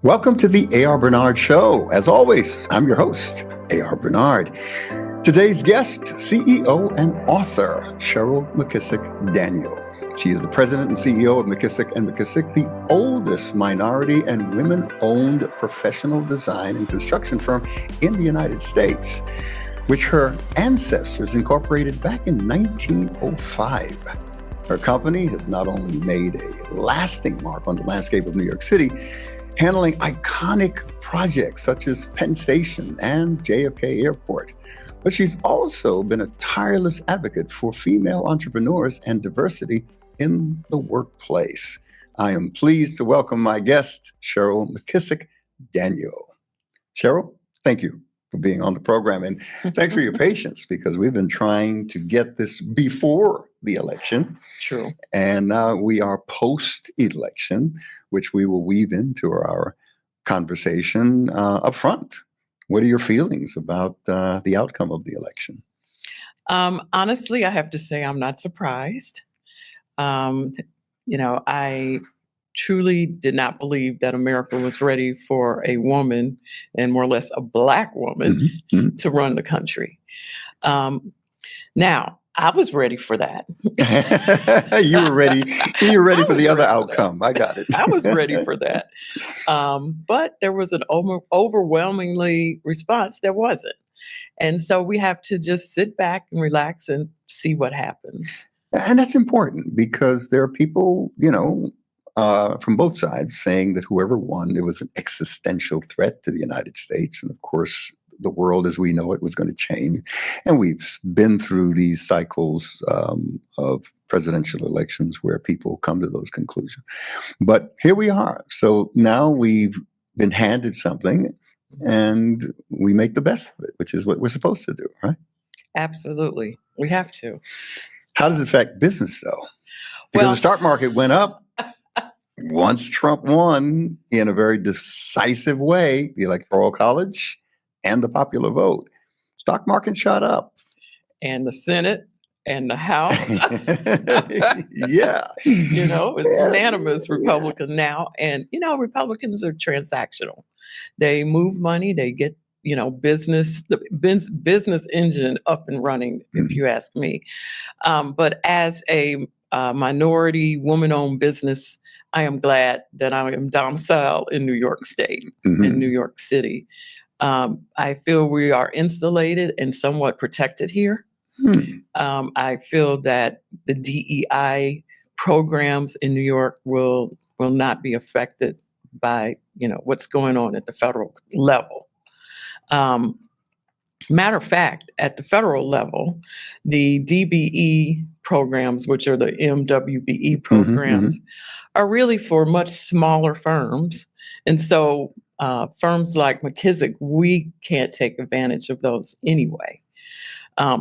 Welcome to the A.R. Bernard Show. As always, I'm your host, A.R. Bernard. Today's guest, CEO and author, Cheryl McKissack Daniel. She is the president and CEO of McKissack & McKissack, the oldest minority and women-owned professional design and construction firm in the United States, which her ancestors incorporated back in 1905. Her company has not only made a lasting mark on the landscape of New York City, handling iconic projects such as Penn Station and JFK Airport, but she's also been a tireless advocate for female entrepreneurs and diversity in the workplace. I am pleased to welcome my guest, Cheryl McKissack Daniel. Cheryl, thank you for being on the program, and thanks for your patience, because we've been trying to get this before the election. True. And we are post-election, which we will weave into our conversation up front. What are your feelings about the outcome of the election? Honestly, I have to say I'm not surprised. I truly did not believe that America was ready for a woman, and more or less a Black woman, to run the country. Now, I was ready for that. You were ready. You were ready for the other outcome. I got it. I was ready for that. But there was an overwhelmingly response. There wasn't. And so we have to just sit back and relax and see what happens. And that's important, because there are people, from both sides saying that whoever won, it was an existential threat to the United States. And of course, the world as we know it was going to change. And we've been through these cycles of presidential elections where people come to those conclusions. But here we are. So now we've been handed something and we make the best of it, which is what we're supposed to do, right? Absolutely. We have to. How does it affect business, though? Because the stock market went up once Trump won in a very decisive way, the Electoral College and the popular vote. Stock market shot up. And the Senate and the House. Yeah. It's unanimous Republican now. And, Republicans are transactional. They move money, they get, the business engine up and running, if you ask me. But as a minority woman-owned business, I am glad that I am domiciled in New York State, in New York City. I feel we are insulated and somewhat protected here. I feel that the DEI programs in New York will not be affected by, what's going on at the federal level. Matter of fact, at the federal level, the DBE programs, which are the MWBE programs, are really for much smaller firms. And so firms like McKissack, we can't take advantage of those anyway.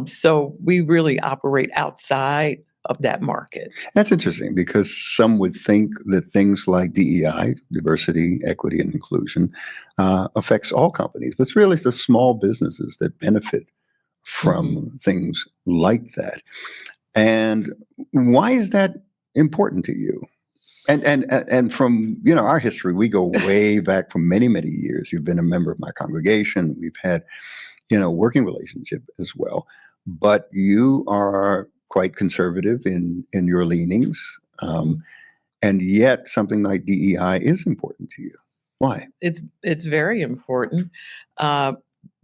So we really operate outside of that market. That's interesting, because some would think that things like DEI, diversity, equity, and inclusion, affects all companies, but it's really the small businesses that benefit from things like that. And why is that important to you? And from our history, we go way back for many, many years. You've been a member of my congregation. We've had working relationship as well. But you are quite conservative in your leanings, and yet something like DEI is important to you. Why? It's very important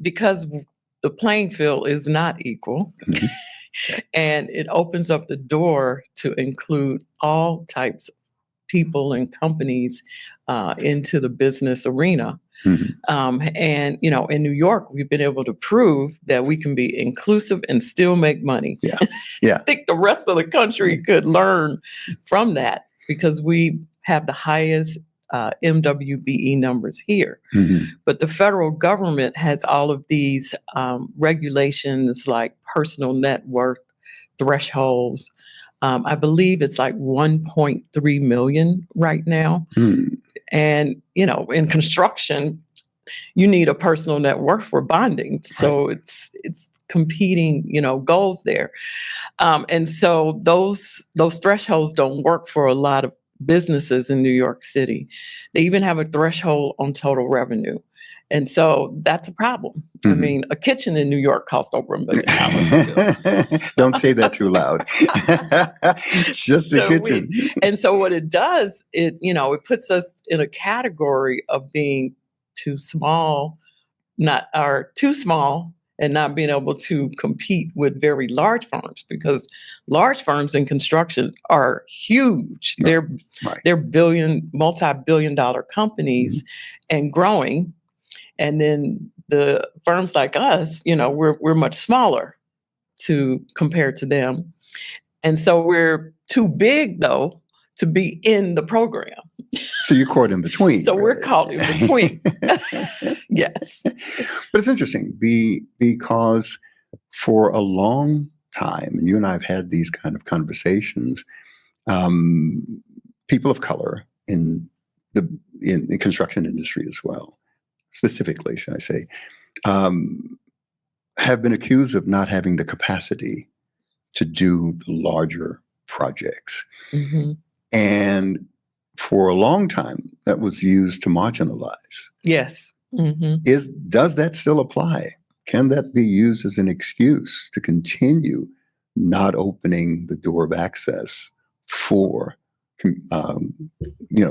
because the playing field is not equal, and it opens up the door to include all types of people and companies into the business arena. And, in New York, we've been able to prove that we can be inclusive and still make money. Yeah. I think the rest of the country could learn from that, because we have the highest MWBE numbers here. But the federal government has all of these regulations like personal net worth thresholds. I believe it's like 1.3 million right now. And, in construction, you need a personal net worth for bonding. So it's competing, goals there. And so those thresholds don't work for a lot of businesses in New York City. They even have a threshold on total revenue. And so that's a problem. I mean, a kitchen in New York costs over $1 million to build. Don't say that too loud. Just a kitchen. And so what it does, it puts us in a category of being too small, and not being able to compete with very large firms, because large firms in construction are huge. Right. They're multi-billion dollar companies and growing. And then the firms like us, we're much smaller compared to them. And so we're too big, though, to be in the program. So you're caught in between. So we're caught in between. Yes. But it's interesting because for a long time, and you and I have had these kind of conversations, people of color in the construction industry as well, specifically, should I say, have been accused of not having the capacity to do the larger projects. And for a long time, that was used to marginalize. Yes. Does that still apply? Can that be used as an excuse to continue not opening the door of access for,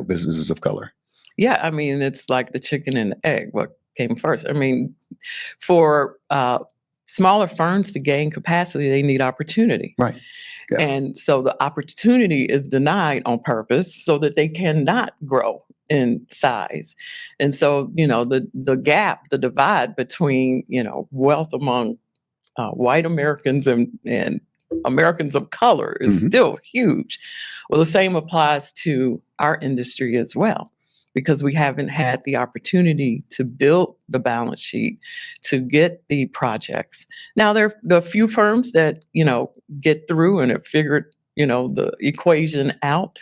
businesses of color? Yeah, I mean, it's like the chicken and the egg. What came first? I mean, for smaller firms to gain capacity, they need opportunity. Right. Yeah. And so the opportunity is denied on purpose so that they cannot grow in size. And so, the gap, the divide between, wealth among white Americans and Americans of color is still huge. Well, the same applies to our industry as well, because we haven't had the opportunity to build the balance sheet to get the projects. Now, there are a few firms that, get through and have figured, the equation out.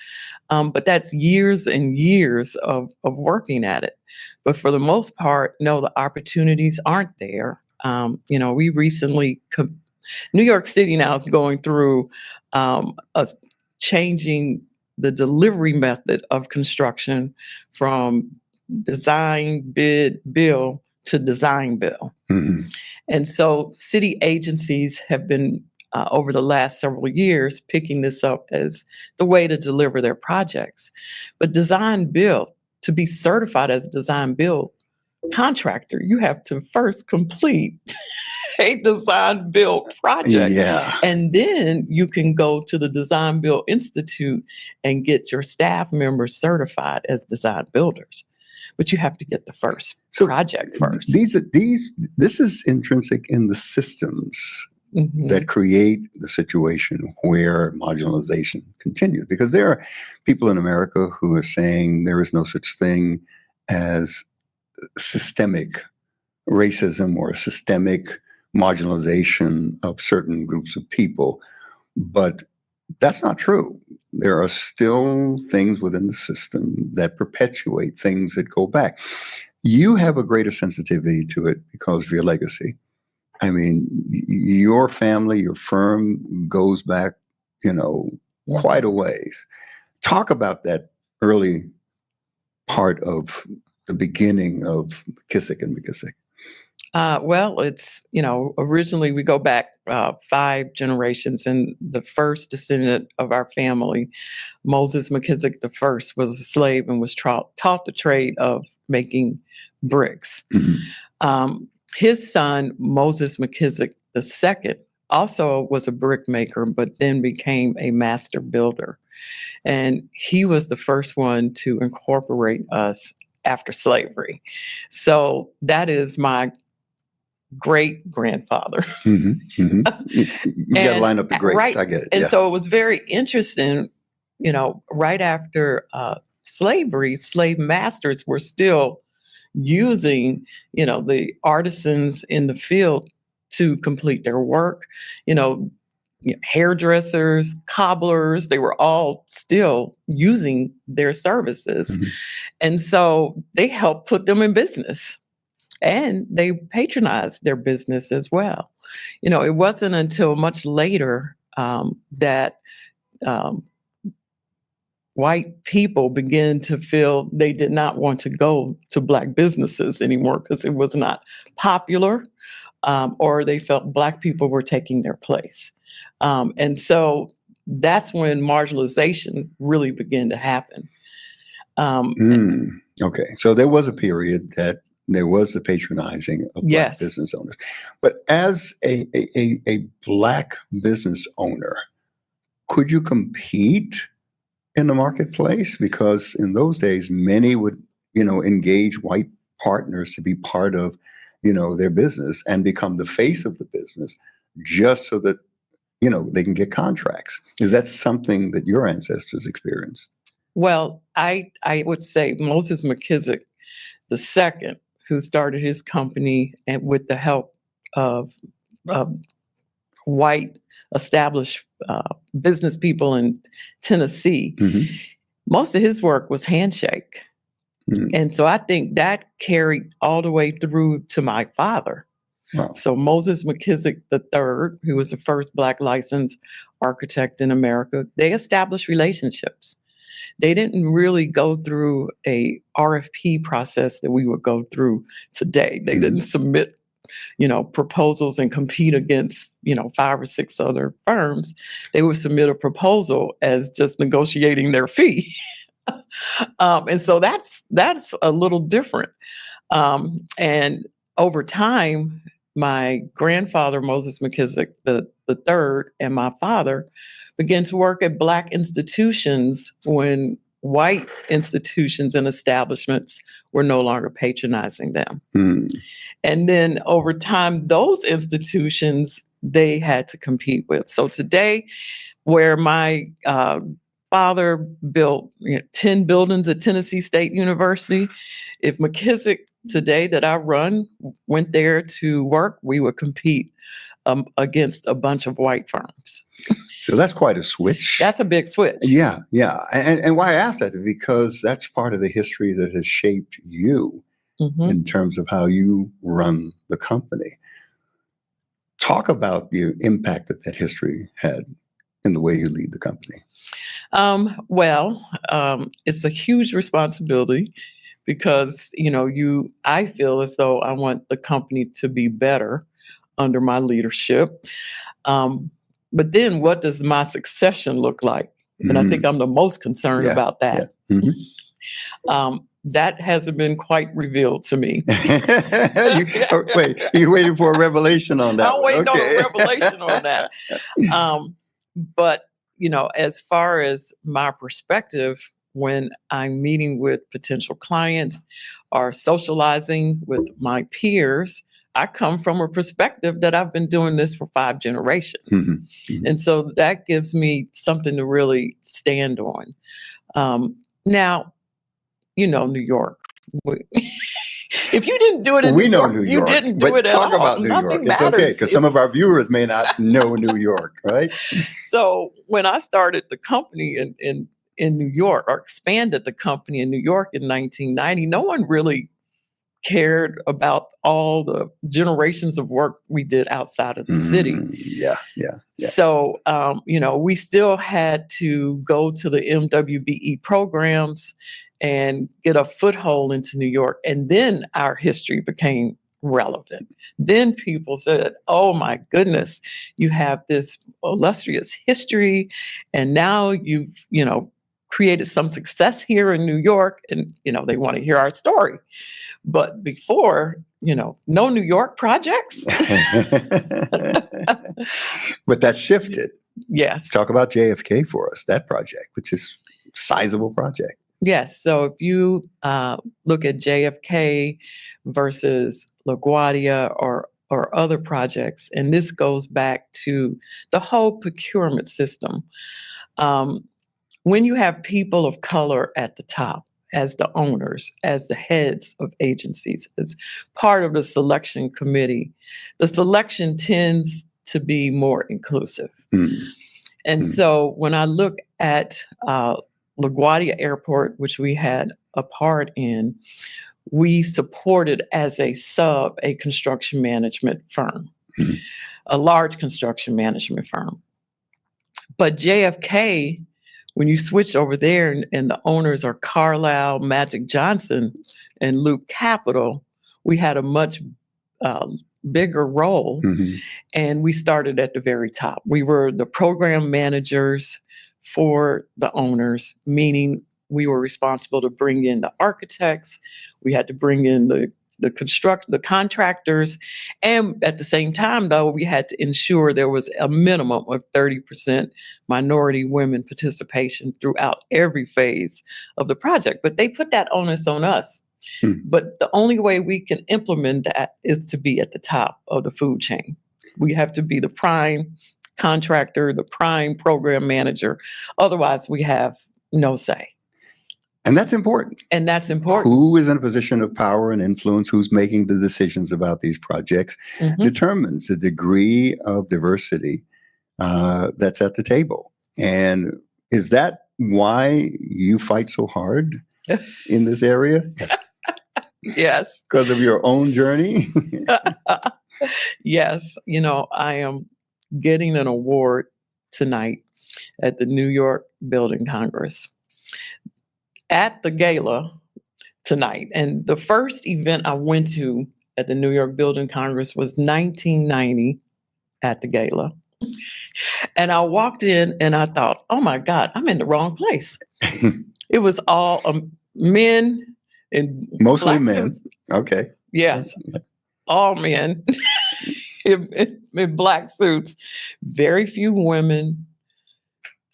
But that's years and years of working at it. But for the most part, no, the opportunities aren't there. We recently, New York City now is going through changing the delivery method of construction from design, bid, bill to design, bill. And so city agencies have been, over the last several years, picking this up as the way to deliver their projects. But design, bill, to be certified as a design, bill contractor, you have to first complete a design build project. Yeah. And then you can go to the Design Build Institute and get your staff members certified as design builders. But you have to get the first project first. This is intrinsic in the systems that create the situation where marginalization continues. Because there are people in America who are saying there is no such thing as systemic racism or systemic marginalization of certain groups of people. But that's not true. There are still things within the system that perpetuate things that go back. You have a greater sensitivity to it because of your legacy. I mean, your family, your firm goes back, quite a ways. Talk about that early part of the beginning of McKissack and McKissack. Well, it's, originally we go back 5 generations, and the first descendant of our family, Moses McKissack I, was a slave and was taught the trade of making bricks. His son, Moses McKissack II, also was a brick maker, but then became a master builder. And he was the first one to incorporate us after slavery. So that is my great grandfather. You got to line up the greats. Right. I get it. And so it was very interesting, right after slavery, slave masters were still using, the artisans in the field to complete their work. Hairdressers, cobblers, they were all still using their services. And so they helped put them in business. And they patronized their business as well. It wasn't until much later that white people began to feel they did not want to go to Black businesses anymore because it was not popular, or they felt Black people were taking their place. And so that's when marginalization really began to happen. Okay, so there was a period that there was the patronizing of Black Yes. business owners. But as a Black business owner, could you compete in the marketplace? Because in those days, many would, engage white partners to be part of, their business and become the face of the business just so that, they can get contracts. Is that something that your ancestors experienced? Well, I would say Moses McKissack II, who started his company and with the help of white established business people in Tennessee, most of his work was handshake. And so I think that carried all the way through to my father. Wow. So Moses McKissack III, who was the first Black licensed architect in America, they established relationships. They didn't really go through a RFP process that we would go through today. They didn't submit, proposals and compete against, 5 or 6 other firms. They would submit a proposal as just negotiating their fee. And so that's a little different. And over time, my grandfather, Moses McKissack the third, and my father began to work at Black institutions when white institutions and establishments were no longer patronizing them. And then over time, those institutions, they had to compete with. So today, where my father built 10 buildings at Tennessee State University, if McKissack today that I run went there to work, we would compete against a bunch of white firms. So that's quite a switch. That's a big switch. Yeah. And why I ask that is because that's part of the history that has shaped you in terms of how you run the company. Talk about the impact that history had in the way you lead the company. It's a huge responsibility because, I feel as though I want the company to be better under my leadership. But then what does my succession look like? And I think I'm the most concerned about that. That hasn't been quite revealed to me. You're waiting for a revelation on that. I'm waiting on a revelation on that. But, as far as my perspective, when I'm meeting with potential clients or socializing with my peers, I come from a perspective that I've been doing this for 5 generations. And so that gives me something to really stand on. Now, New York. If you didn't do it in New York, New York, you didn't do it at all. Talk about New York. It's okay, because some of our viewers may not know New York, right? So when I started the company in New York, or expanded the company in New York in 1990, no one really cared about all the generations of work we did outside of the city. Yeah. So, we still had to go to the MWBE programs and get a foothold into New York. And then our history became relevant. Then people said, oh my goodness, you have this illustrious history. And now you've, created some success here in New York. And, they want to hear our story. But before, no New York projects. But that shifted. Yes. Talk about JFK for us, that project, which is a sizable project. Yes. So if you look at JFK versus LaGuardia or other projects, and this goes back to the whole procurement system. When you have people of color at the top, as the owners, as the heads of agencies, as part of the selection committee, the selection tends to be more inclusive. And so when I look at LaGuardia Airport, which we had a part in, we supported as a construction management firm, a large construction management firm. But JFK, when you switch over there and the owners are Carlisle, Magic Johnson, and Loop Capital, we had a much bigger role. Mm-hmm. And we started at the very top. We were the program managers for the owners, meaning we were responsible to bring in the architects. We had to bring in the contractors. And at the same time, though, we had to ensure there was a minimum of 30% minority women participation throughout every phase of the project. But they put that onus on us. But the only way we can implement that is to be at the top of the food chain. We have to be the prime contractor, the prime program manager. Otherwise, we have no say. And that's important. And that's important. Who is in a position of power and influence, who's making the decisions about these projects, determines the degree of diversity that's at the table. And is that why you fight so hard in this area? Yes. Because of your own journey? Yes. I am getting an award tonight at the New York Building Congress. At the gala tonight. And the first event I went to at the New York Building Congress was 1990 at the gala. And I walked in and I thought, oh my God, I'm in the wrong place. It was all men in mostly black men. Suits. Okay. Yes. All men in black suits. Very few women.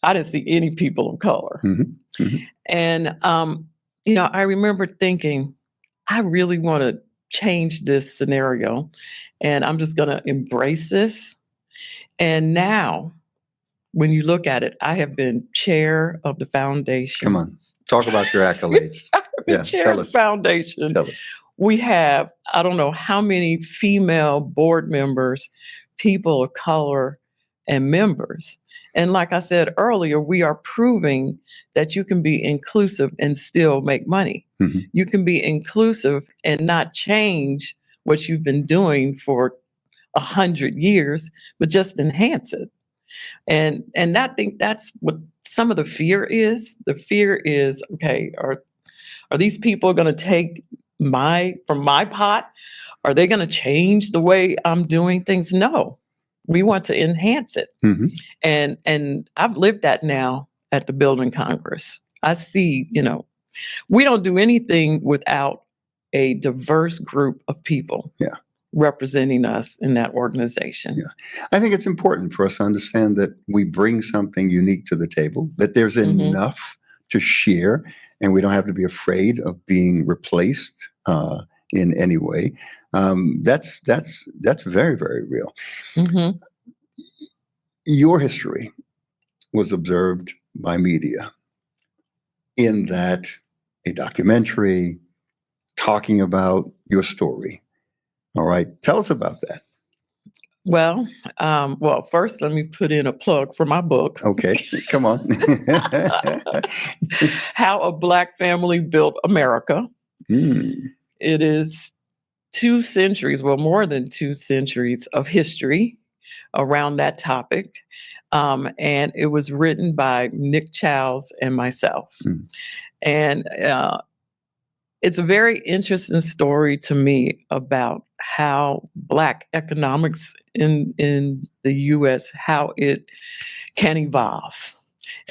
I didn't see any people of color. Mm-hmm. Mm-hmm. And, I remember thinking, I really want to change this scenario and I'm just going to embrace this. And now, when you look at it, I have been chair of the foundation. Come on, talk about your accolades. Chair of the foundation. Tell us. We have, I don't know how many female board members, people of color, and members. And like I said earlier, we are proving that you can be inclusive and still make money. Mm-hmm. You can be inclusive and not change what you've been doing for 100 years, but just enhance it. And I think that's what some of the fear is. The fear is, okay, are these people going to take from my pot? Are they going to change the way I'm doing things? No. We want to enhance it. Mm-hmm. And I've lived that now at the Building Congress. I see, we don't do anything without a diverse group of people representing us in that organization. Yeah. I think it's important for us to understand that we bring something unique to the table, that there's enough to share, and we don't have to be afraid of being replaced in any way. That's very, very real. Mm-hmm. Your history was observed by media in that a documentary talking about your story. All right. Tell us about that. Well, first let me put in a plug for my book. Okay, come on. How a Black Family Built America. It is 2 centuries, more than 2 centuries of history around that topic. And it was written by Nick Childs and myself. And it's a very interesting story to me about how Black economics in the U.S., how it can evolve,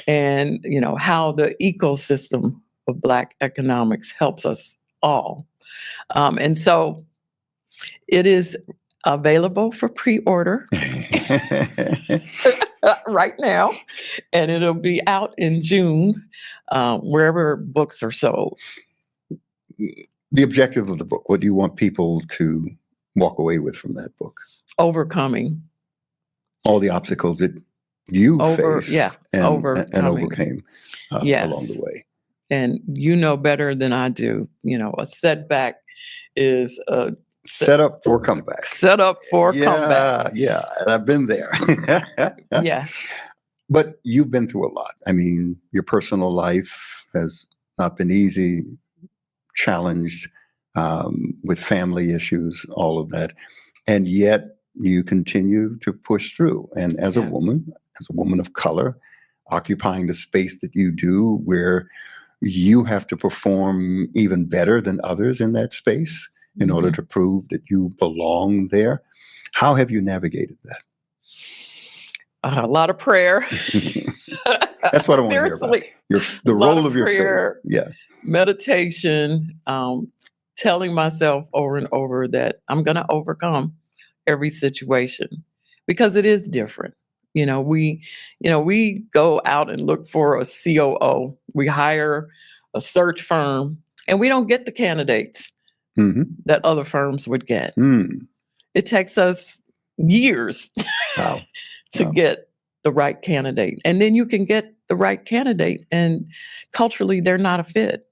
and how the ecosystem of Black economics helps us all. And so it is available for pre-order right now, and it'll be out in June, wherever books are sold. The objective of the book, what do you want people to walk away with from that book? Overcoming all the obstacles that you faced and overcame along the way. And better than I do, a setback is a set up for comeback. Set up for comeback. Yeah, and I've been there. Yes. But you've been through a lot. I mean, your personal life has not been easy, challenged with family issues, all of that. And yet you continue to push through. And as a woman of color, occupying the space that you do, where you have to perform even better than others in that space in order to prove that you belong there. How have you navigated that? A lot of prayer. That's what I want to hear about. The role of your prayer, faith. Yeah. Meditation, telling myself over and over that I'm going to overcome every situation, because it is different. We go out and look for a COO. We hire a search firm, and we don't get the candidates that other firms would get. It takes us years to get the right candidate. And then you can get the right candidate, and culturally they're not a fit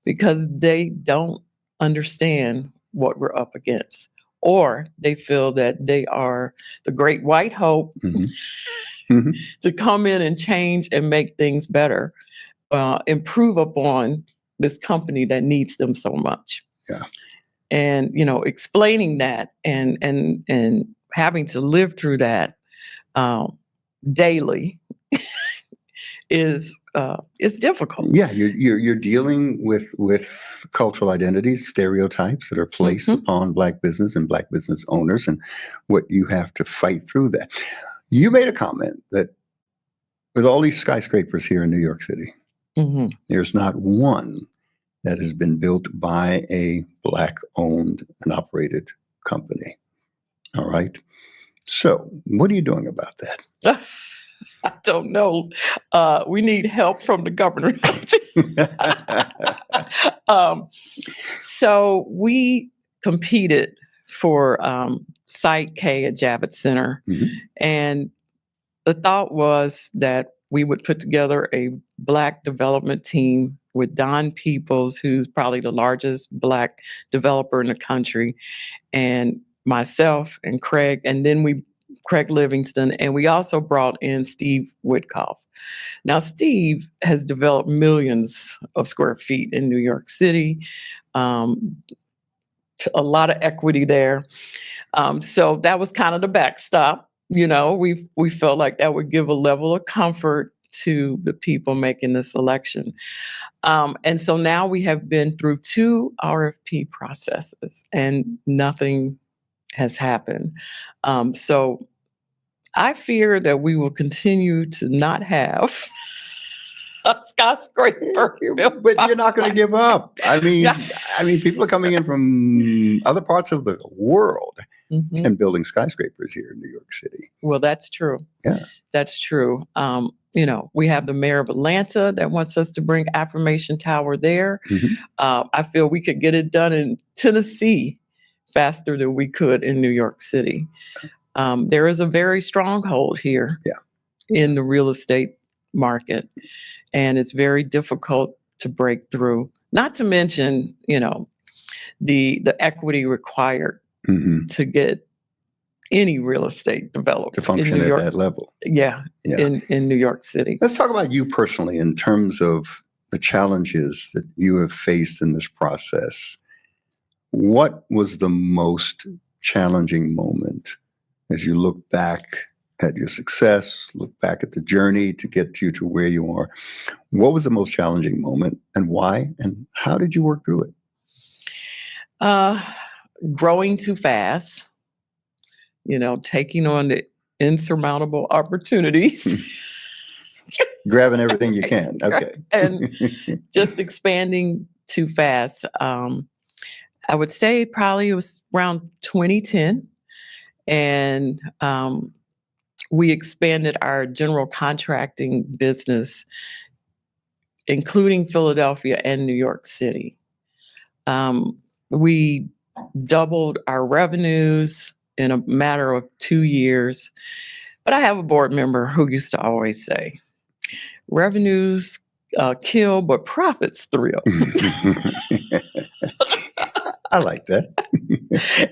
because they don't understand what we're up against, or they feel that they are the great white hope to come in and change and make things better, improve upon this company that needs them so much. Yeah. And, explaining that and having to live through that daily is difficult. Yeah, you're dealing with cultural identities, stereotypes that are placed upon Black business and Black business owners, and what you have to fight through that. You made a comment that with all these skyscrapers here in New York City, there's not one that has been built by a Black-owned and operated company. All right. So what are you doing about that? I don't know. We need help from the governor. So we competed for Site K at Javits Center. And the thought was that we would put together a Black development team with Don Peoples, who's probably the largest Black developer in the country, and myself and Craig, and then Craig Livingston, and we also brought in Steve Witkoff. Now, Steve has developed millions of square feet in New York City, a lot of equity there. So that was kind of the backstop. We felt like that would give a level of comfort to the people making this election. And so now we have been through 2 RFP processes and nothing has happened. So I fear that we will continue to not have a skyscraper. But you're not going to give up. I mean, people are coming in from other parts of the world and building skyscrapers here in New York City. Well, that's true. Yeah, that's true. We have the mayor of Atlanta that wants us to bring Affirmation Tower there. I feel we could get it done in Tennessee faster than we could in New York City. There is a very stronghold here in the real estate market, and it's very difficult to break through. Not to mention, the equity required to get any real estate developed to function at that level. Yeah. In New York City. Let's talk about you personally in terms of the challenges that you have faced in this process. What was the most challenging moment as you look back at your success, look back at the journey to get you to where you are? What was the most challenging moment, and why, and how did you work through it? Growing too fast, taking on the insurmountable opportunities. Grabbing everything you can. Okay. And just expanding too fast. I would say probably it was around 2010. And we expanded our general contracting business, including Philadelphia and New York City. We doubled our revenues in a matter of 2 years. But I have a board member who used to always say, revenues kill, but profits thrill. I like that.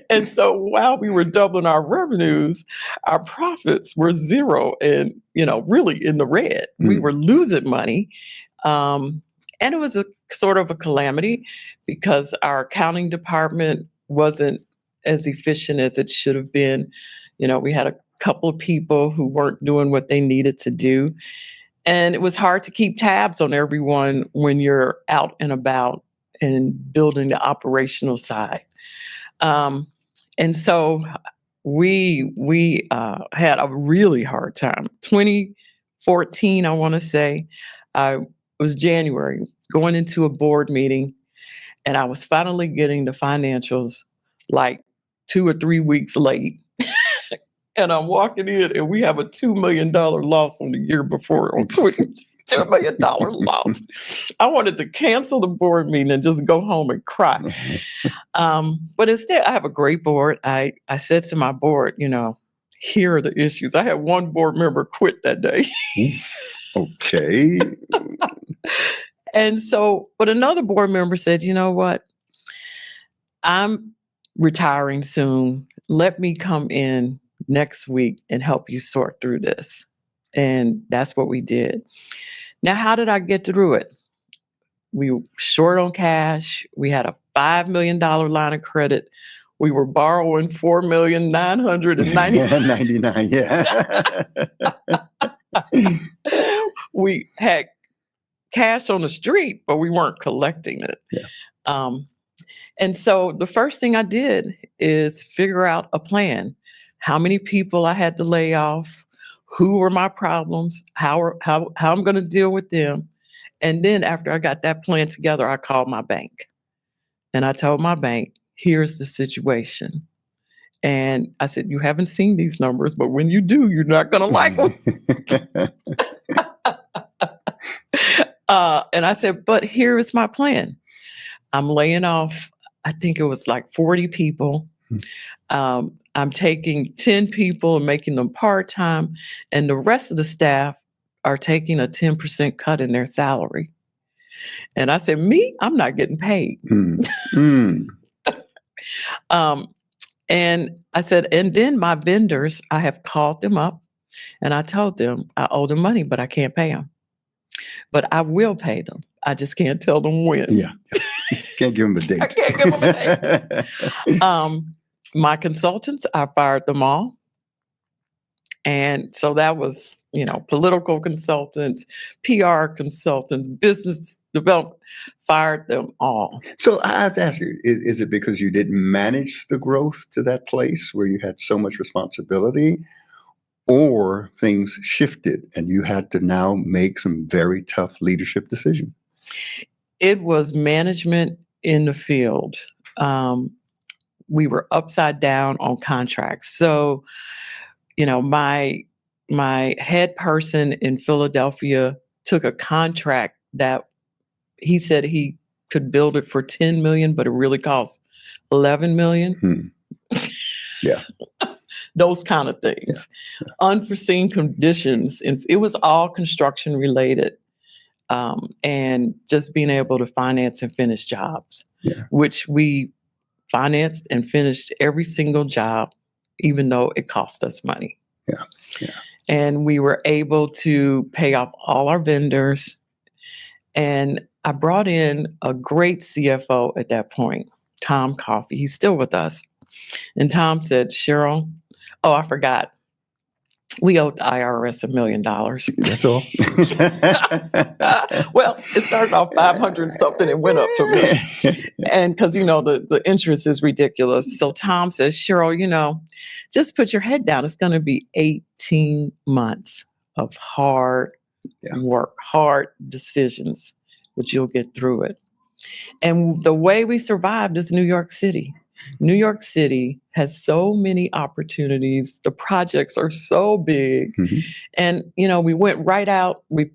And so while we were doubling our revenues, our profits were zero and, really in the red. We were losing money. And it was a sort of a calamity because our accounting department wasn't as efficient as it should have been. We had a couple of people who weren't doing what they needed to do. And it was hard to keep tabs on everyone when you're out and about and building the operational side. And so we had a really hard time. 2014, I want to say, it was January, going into a board meeting, and I was finally getting the financials like 2 or 3 weeks late. And I'm walking in, and we have a $2 million loss on the year before, on $2 million loss. I wanted to cancel the board meeting and just go home and cry. But instead, I have a great board. I said to my board, here are the issues. I had one board member quit that day. Okay. And so, but another board member said, you know what? I'm retiring soon. Let me come in next week and help you sort through this. And that's what we did. Now, how did I get through it? We were short on cash. We had a $5 million line of credit. We were borrowing $4,999,099. Yeah. We had cash on the street, but we weren't collecting it. Yeah. And so the first thing I did is figure out a plan. How many people I had to lay off, who were my problems, how I'm going to deal with them. And then after I got that plan together, I called my bank. And I told my bank, here's the situation. And I said, you haven't seen these numbers, but when you do, you're not going to like them. And I said, but here is my plan. I'm laying off, I think it was like 40 people. I'm taking 10 people and making them part-time, and the rest of the staff are taking a 10% cut in their salary. And I said, me, I'm not getting paid. And I said, and then my vendors, I have called them up and I told them I owe them money, but I can't pay them. But I will pay them. I just can't tell them when. Yeah. Can't give them a date. I can't give them a date. My consultants, I fired them all. And so that was, political consultants, PR consultants, business development, fired them all. So I have to ask you, is it because you didn't manage the growth to that place where you had so much responsibility, or things shifted and you had to now make some very tough leadership decisions? It was management in the field. We were upside down on contracts. So, my head person in Philadelphia took a contract that he said he could build it for $10 million, but it really cost $11 million. Yeah. Those kind of things. Yeah. Yeah. Unforeseen conditions. And it was all construction related. And just being able to finance and finish jobs, which we financed and finished every single job, even though it cost us money. Yeah. Yeah. And we were able to pay off all our vendors. And I brought in a great CFO at that point, Tom Coffey. He's still with us. And Tom said, Cheryl, I forgot. We owed the IRS $1 million. That's all. Well, it started off 500 something and went up to $1 million. And because, the interest is ridiculous. So Tom says, Cheryl, just put your head down. It's going to be 18 months of hard work, hard decisions, but you'll get through it. And the way we survived is New York City. New York City has so many opportunities. The projects are so big. Mm-hmm. And, we went right out. We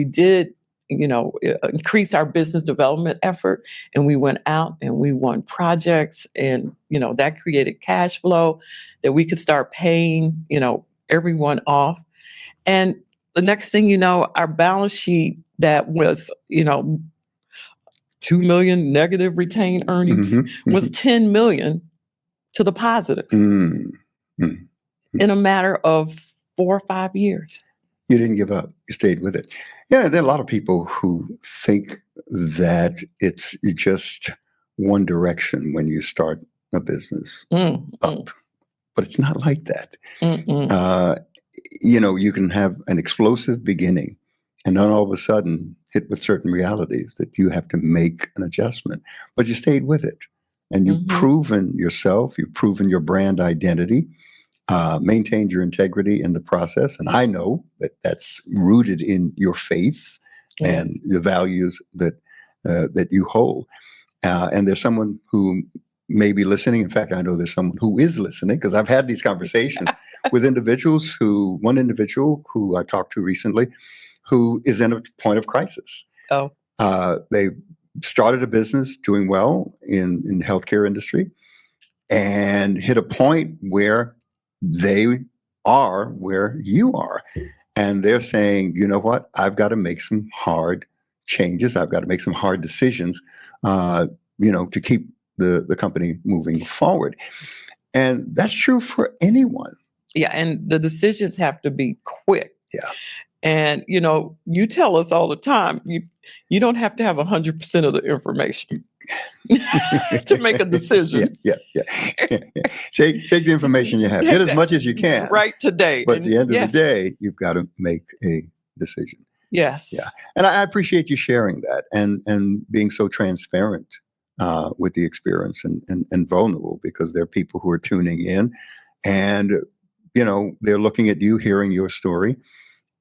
did, increase our business development effort. And we went out and we won projects. And, that created cash flow that we could start paying, everyone off. And the next thing you know, our balance sheet that was, $2 million negative retained earnings was $10 million to the positive in a matter of 4 or 5 years. You didn't give up. You stayed with it. Yeah, there are a lot of people who think that it's just one direction when you start a business up, but it's not like that. You can have an explosive beginning And then all of a sudden hit with certain realities that you have to make an adjustment, but you stayed with it. And you've proven yourself, you've proven your brand identity, maintained your integrity in the process. And I know that that's rooted in your faith and the values that you hold. And there's someone who may be listening. In fact, I know there's someone who is listening, because I've had these conversations with individuals one individual who I talked to recently, who is in a point of crisis. Oh. They started a business doing well in the healthcare industry and hit a point where they are where you are. And they're saying, you know what, I've got to make some hard changes. I've got to make some hard decisions, to keep the company moving forward. And that's true for anyone. Yeah. And the decisions have to be quick. Yeah. And, you tell us all the time, you don't have to have 100% of the information to make a decision. Yeah. Take the information you have. Get as much as you can. Right today. But at the end of the day, you've got to make a decision. Yes. Yeah. And I appreciate you sharing that and being so transparent with the experience and vulnerable, because there are people who are tuning in and, they're looking at you, hearing your story,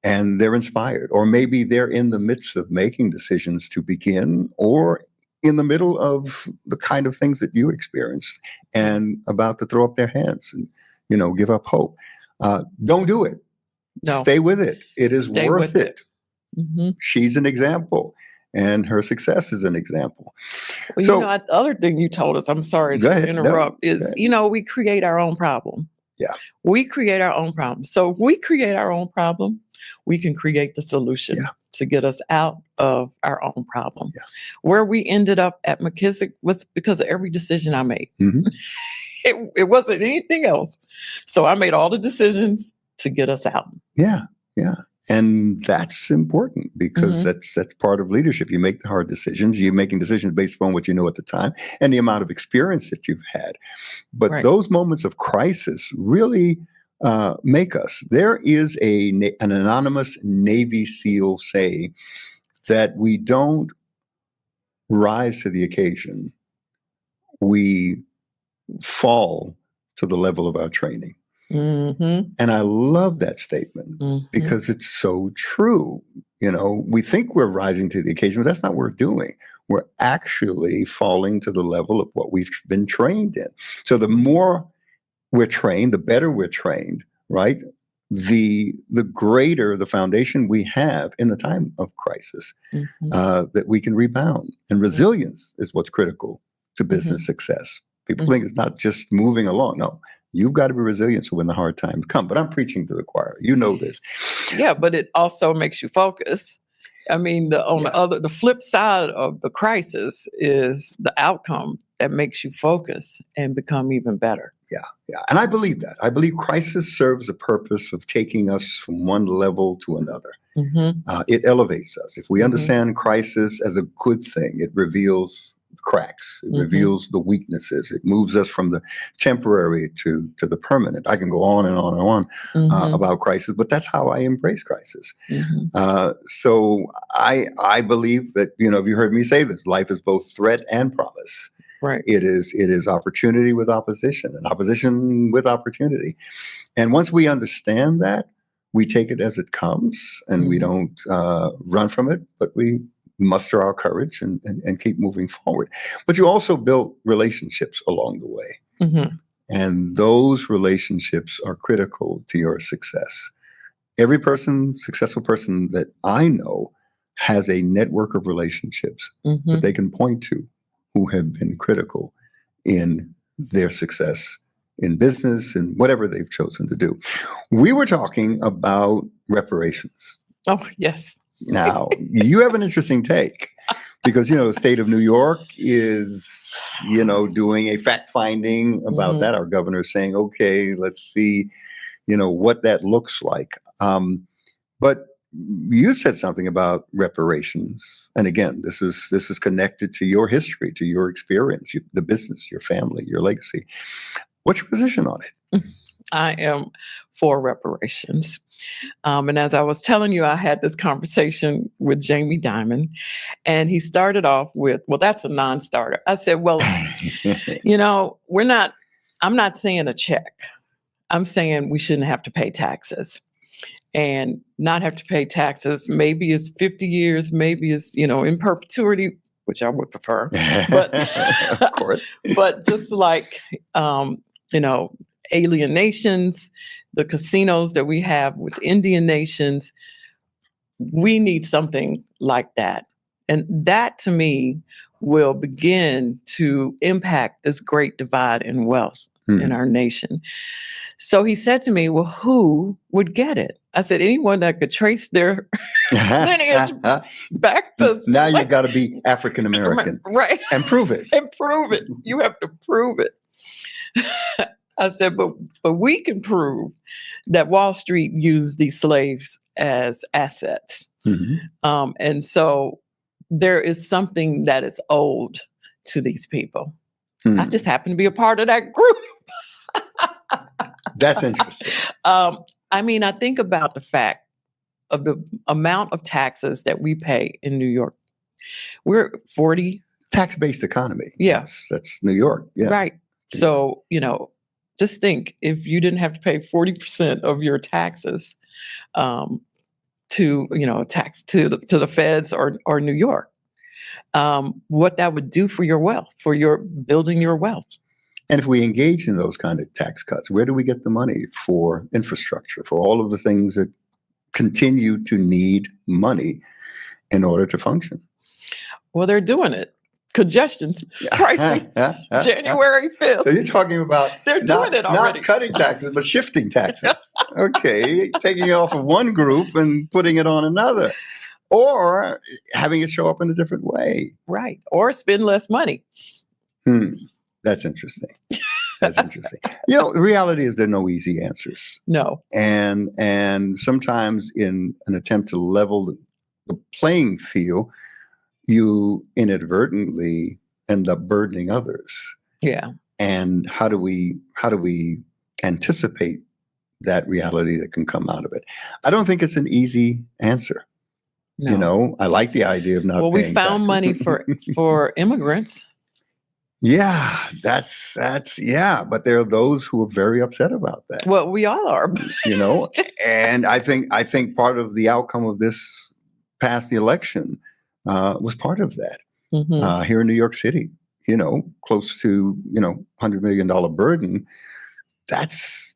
and they're inspired, or maybe they're in the midst of making decisions to begin, or in the middle of the kind of things that you experienced and about to throw up their hands and, give up hope. Don't do it. No. Stay with it. It is worth it. Mm-hmm. She's an example, and her success is an example. Well, the other thing you told us, I'm sorry to interrupt, is, we create our own problem. Yeah. We create our own problem. So if we create our own problem, we can create the solution to get us out of our own problem. Yeah. Where we ended up at McKissack was because of every decision I made. Mm-hmm. It wasn't anything else. So I made all the decisions to get us out. Yeah. And that's important, because that's part of leadership. You make the hard decisions. You're making decisions based upon what you know at the time and the amount of experience that you've had. But those moments of crisis really make us. There is an anonymous Navy SEAL saying that we don't rise to the occasion. We fall to the level of our training. Mm-hmm. And I love that statement because it's so true. We think we're rising to the occasion, but that's not what we're doing. We're actually falling to the level of what we've been trained in. So the more we're trained, the better we're trained, right? The greater the foundation we have in the time of crisis, that we can rebound. And resilience is what's critical to business success. People think it's not just moving along. No, you've got to be resilient so when the hard times come. But I'm preaching to the choir. You know this. Yeah, but it also makes you focus. I mean, the flip side of the crisis is the outcome that makes you focus and become even better. Yeah. And I believe that. I believe crisis serves a purpose of taking us from one level to another. It elevates us. If we understand crisis as a good thing, it reveals cracks. It reveals the weaknesses. It moves us from the temporary to the permanent. I can go on and on and on about crisis, but that's how I embrace crisis. So I believe that, if you heard me say this, life is both threat and promise. Right. It is opportunity with opposition and opposition with opportunity. And once we understand that, we take it as it comes, and we don't run from it, but we muster our courage and keep moving forward. But you also build relationships along the way. And those relationships are critical to your success. Every successful person that I know has a network of relationships that they can point to who have been critical in their success in business and whatever they've chosen to do. We were talking about reparations. Oh, yes. Now, you have an interesting take because, the state of New York is, doing a fact finding about that. Our governor is saying, okay, let's see, what that looks like. But you said something about reparations. And again, this is connected to your history, to your experience, the business, your family, your legacy. What's your position on it? I am for reparations. And as I was telling you, I had this conversation with Jamie Dimon, and he started off with, well, that's a non-starter. I said, well, I'm not saying a check. I'm saying we shouldn't have to pay taxes. And not have to pay taxes, maybe it's 50 years, maybe it's, in perpetuity, which I would prefer. But of course. But just like, alien nations, the casinos that we have with Indian nations, we need something like that. And that, to me, will begin to impact this great divide in wealth in our nation. So he said to me, well, who would get it? I said, anyone that could trace their lineage back to now you've got to be African American. Right. And prove it. And prove it. You have to prove it. I said, but we can prove that Wall Street used these slaves as assets. Mm-hmm. And so there is something that is owed to these people. I just happen to be a part of that group. That's interesting. I think about the fact of the amount of taxes that we pay in New York. We're 40 tax-based economy. Yeah. That's New York. Yeah. Right. So, just think if you didn't have to pay 40% of your taxes to the feds or New York, what that would do for your wealth, for your building your wealth. And if we engage in those kind of tax cuts, where do we get the money for infrastructure, for all of the things that continue to need money in order to function? Well, they're doing it. Congestion's pricing January 5th. So you're talking about they're doing it already. Not cutting taxes, but shifting taxes. Okay, taking it off of one group and putting it on another. Or having it show up in a different way. Right. Or spend less money. That's interesting. That's interesting. The reality is there are no easy answers. No. And sometimes in an attempt to level the playing field, you inadvertently end up burdening others. Yeah. And how do we anticipate that reality that can come out of it? I don't think it's an easy answer. No. I like the idea of not paying we found taxes. money for immigrants. Yeah, that's but there are those who are very upset about that. Well, we all are. And I think part of the outcome of this past the election was part of that. Mm-hmm. Here in New York City, close to $100 million burden. That's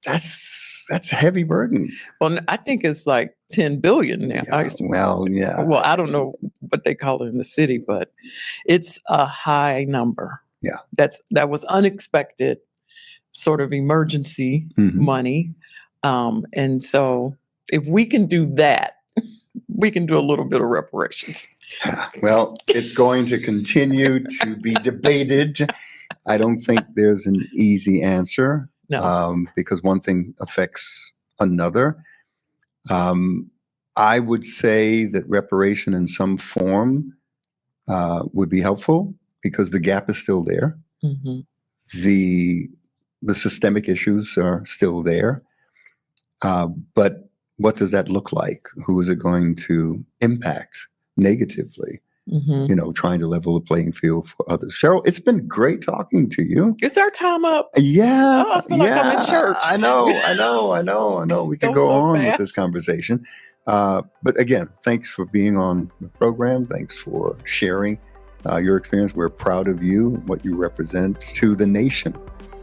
a heavy burden. Well, I think it's like 10 billion now. Yeah. Well, I don't know what they call it in the city, but it's a high number. Yeah. That was unexpected sort of emergency money. And so if we can do that, we can do a little bit of reparations. Well, it's going to continue to be debated. I don't think there's an easy answer. No. Because one thing affects another. I would say that reparation in some form would be helpful because the gap is still there. Mm-hmm. The systemic issues are still there. But what does that look like? Who is it going to impact negatively? Mm-hmm. Trying to level the playing field for others. Cheryl, it's been great talking to you. Is our time up? Yeah. I feel like I'm in church. I know. We could go on with this conversation. But again, thanks for being on the program. Thanks for sharing your experience. We're proud of you, what you represent to the nation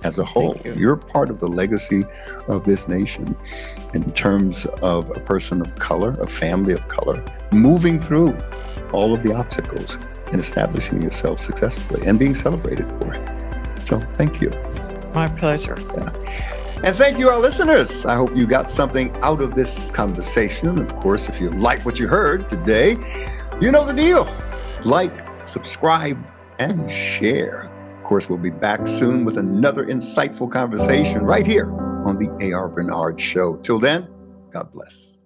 as a whole. You're part of the legacy of this nation in terms of a person of color, a family of color, moving through all of the obstacles and establishing yourself successfully and being celebrated for it. So thank you. My pleasure. Yeah. And thank you, our listeners. I hope you got something out of this conversation. Of course, if you like what you heard today, you know the deal. Like, subscribe, and share. Of course, we'll be back soon with another insightful conversation right here on the A.R. Bernard Show. Till then, God bless.